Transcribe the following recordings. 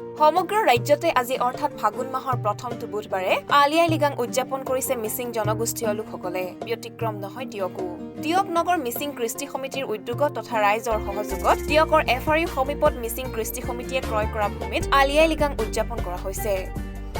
সমগ্ৰ ৰাজ্যতে আজি অৰ্থাৎ ফাগুন মাহৰ প্ৰথমটো বুধবাৰে আলি আই লৃগাং উদযাপন কৰিছে মিচিং জনগোষ্ঠীয় লোকসকলে। ব্যতিক্ৰম নহয় টিয়কো। টিয়ক নগৰ মিচিং কৃষ্টি সমিতিৰ উদ্যোগত তথা ৰাইজৰ সহযোগত টিয়কৰ এফআৰইউ সমীপত মিচিং কৃষ্টি সমিতিয়ে ক্ৰয় কৰা ভূমিত আলি আই লৃগাং উদযাপন কৰা হৈছে।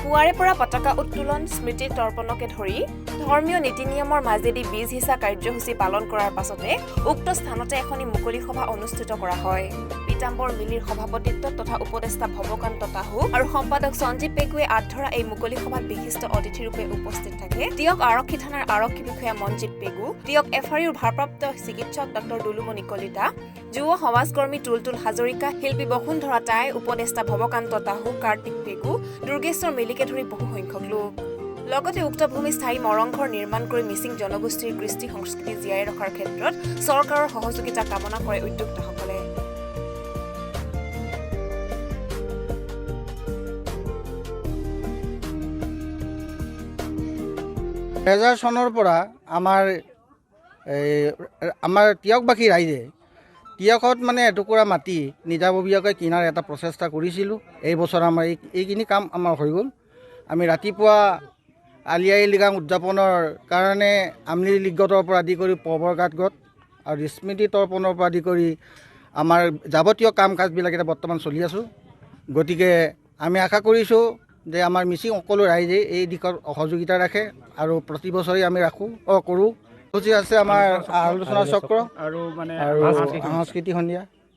পুৱাৰে পৰা পতাকা উত্তোলন, স্মৃতি তৰ্পণকে ধৰি ধৰ্মীয় নীতি নিয়মৰ মাজেদি বীজ সিঁচা কাৰ্যসূচী পালন কৰাৰ পাছতে উক্ত স্থানতে এখনি মুকলি সভা অনুষ্ঠিত কৰা হয়। পীতাম্বৰ মিলিৰ সভাপতিত্বত তথা উপদেষ্টা ভৱকান্ত তাহু আৰু সম্পাদক সঞ্জীৱ পেগুৱে আধৰা এই মুকলি সভাত বিশিষ্ট অতিথিৰূপে উপস্থিত থাকে টিয়ক আৰক্ষী থানাৰ আৰক্ষী বিষয়া মঞ্জিত পেগু, টিয়ক এফআৰইউৰ ভাৰপ্ৰাপ্ত চিকিৎসক ডক্টৰ দুলুমণি কলিতা, যুৱ সমাজকৰ্মী টুলটুল হাজৰিকা, শিল্পী বসুন্ধৰা টাই, উপদেষ্টা ভৱকান্ত তাহু, কাৰ্তিক পেগু, দুৰ্গেশ্বৰ মিলিকে ধৰি বহু সংখ্যক লোক। লগতে উক্ত ভূমি স্থায়ী মৰংঘৰ নিৰ্মাণ কৰি মিচিং জনগোষ্ঠীৰ কৃষ্টি সংস্কৃতি জীয়াই ৰখাৰ ক্ষেত্ৰত চৰকাৰৰ সহযোগিতা কামনা কৰে উদ্যোক্তাসকলে। 2000 চনৰ পৰা আমাৰ টিয়কবাসী ৰাইজে টিয়কত মানে এটুকুৰা মাটি নিজাববীয়াকৈ কিনাৰ এটা প্ৰচেষ্টা কৰিছিলোঁ। এই বছৰ আমাৰ এইখিনি কাম আমাৰ হৈ গ'ল। আমি ৰাতিপুৱা আলি আই লৃগাং উদযাপনৰ কাৰণে আমলি লিগতৰ পৰা আদি কৰি পৱৰঘাটগত আৰু স্মৃতি তৰ্পণৰ পৰা আদি কৰি আমাৰ যাৱতীয় কাম কাজবিলাক এতিয়া বৰ্তমান চলি আছোঁ। গতিকে আমি আশা কৰিছোঁ যে আমাৰ মিচিং সকলো ৰাইজে এই দিশত সহযোগিতা ৰাখে আৰু প্ৰতি বছৰে আমি কৰোঁ। আছে আমাৰ আলোচনা চক্ৰ আৰু সাংস্কৃতিক সন্ধিয়া।